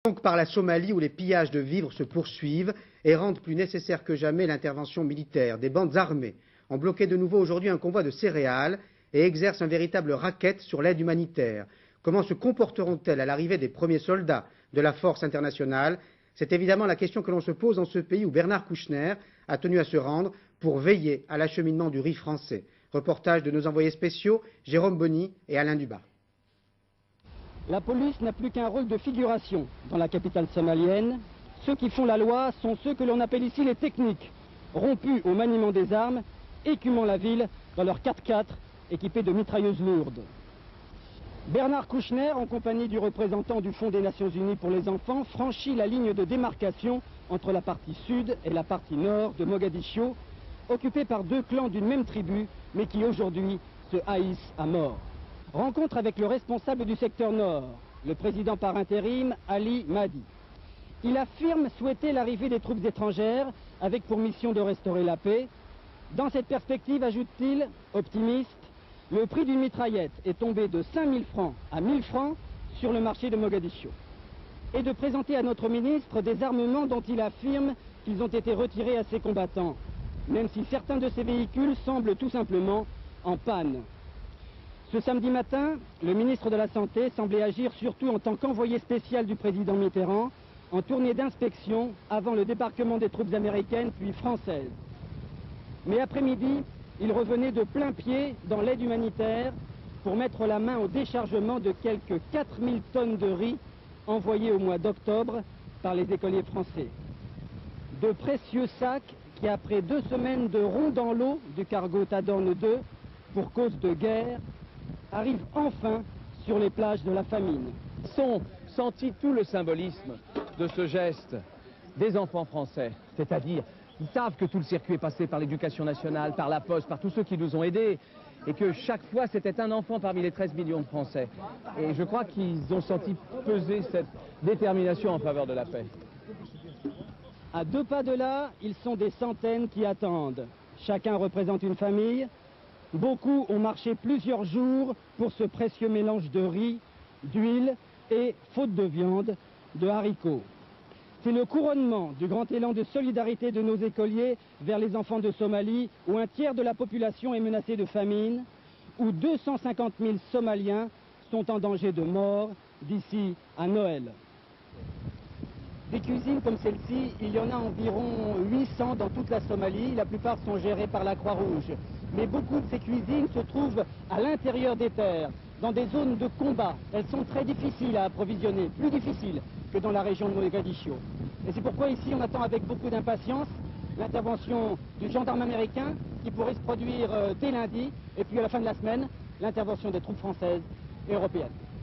Donc par la Somalie où les pillages de vivres se poursuivent et rendent plus nécessaire que jamais l'intervention militaire. Des bandes armées ont bloqué de nouveau aujourd'hui un convoi de céréales et exercent un véritable racket sur l'aide humanitaire. Comment se comporteront-elles à l'arrivée des premiers soldats de la force internationale? C'est évidemment la question que l'on se pose dans ce pays où Bernard Kouchner a tenu à se rendre pour veiller à l'acheminement du riz français. Reportage de nos envoyés spéciaux, Jérôme Bonny et Alain Dubat. La police n'a plus qu'un rôle de figuration dans la capitale somalienne. Ceux qui font la loi sont ceux que l'on appelle ici les techniques, rompus au maniement des armes, écumant la ville dans leur 4x4 équipés de mitrailleuses lourdes. Bernard Kouchner, en compagnie du représentant du Fonds des Nations Unies pour les enfants, franchit la ligne de démarcation entre la partie sud et la partie nord de Mogadiscio, occupée par deux clans d'une même tribu, mais qui aujourd'hui se haïssent à mort. Rencontre avec le responsable du secteur nord, le président par intérim, Ali Mahdi. Il affirme souhaiter l'arrivée des troupes étrangères avec pour mission de restaurer la paix. Dans cette perspective, ajoute-t-il, optimiste, le prix d'une mitraillette est tombé de 5 000 francs à 1 000 francs sur le marché de Mogadiscio. Et de présenter à notre ministre des armements dont il affirme qu'ils ont été retirés à ses combattants, même si certains de ces véhicules semblent tout simplement en panne. Ce samedi matin, le ministre de la Santé semblait agir surtout en tant qu'envoyé spécial du président Mitterrand, en tournée d'inspection avant le débarquement des troupes américaines puis françaises. Mais après-midi, il revenait de plein pied dans l'aide humanitaire pour mettre la main au déchargement de quelques 4000 tonnes de riz envoyées au mois d'octobre par les écoliers français. De précieux sacs qui, après 2 semaines de rond dans l'eau du cargo Tadorne 2 pour cause de guerre, arrivent enfin sur les plages de la famine. Ils ont senti tout le symbolisme de ce geste des enfants français, c'est-à-dire ils savent que tout le circuit est passé par l'éducation nationale, par la poste, par tous ceux qui nous ont aidés, et que chaque fois c'était un enfant parmi les 13 millions de Français. Et je crois qu'ils ont senti peser cette détermination en faveur de la paix. À 2 pas de là, ils sont des centaines qui attendent. Chacun représente une famille. Beaucoup ont marché plusieurs jours pour ce précieux mélange de riz, d'huile et, faute de viande, de haricots. C'est le couronnement du grand élan de solidarité de nos écoliers vers les enfants de Somalie, où un tiers de la population est menacée de famine, où 250 000 Somaliens sont en danger de mort d'ici à Noël. Des cuisines comme celle-ci, il y en a environ 800 dans toute la Somalie. La plupart sont gérées par la Croix-Rouge. Mais beaucoup de ces cuisines se trouvent à l'intérieur des terres, dans des zones de combat. Elles sont très difficiles à approvisionner, plus difficiles que dans la région de Mogadiscio. Et c'est pourquoi ici on attend avec beaucoup d'impatience l'intervention du gendarme américain qui pourrait se produire dès lundi, et puis à la fin de la semaine, l'intervention des troupes françaises et européennes.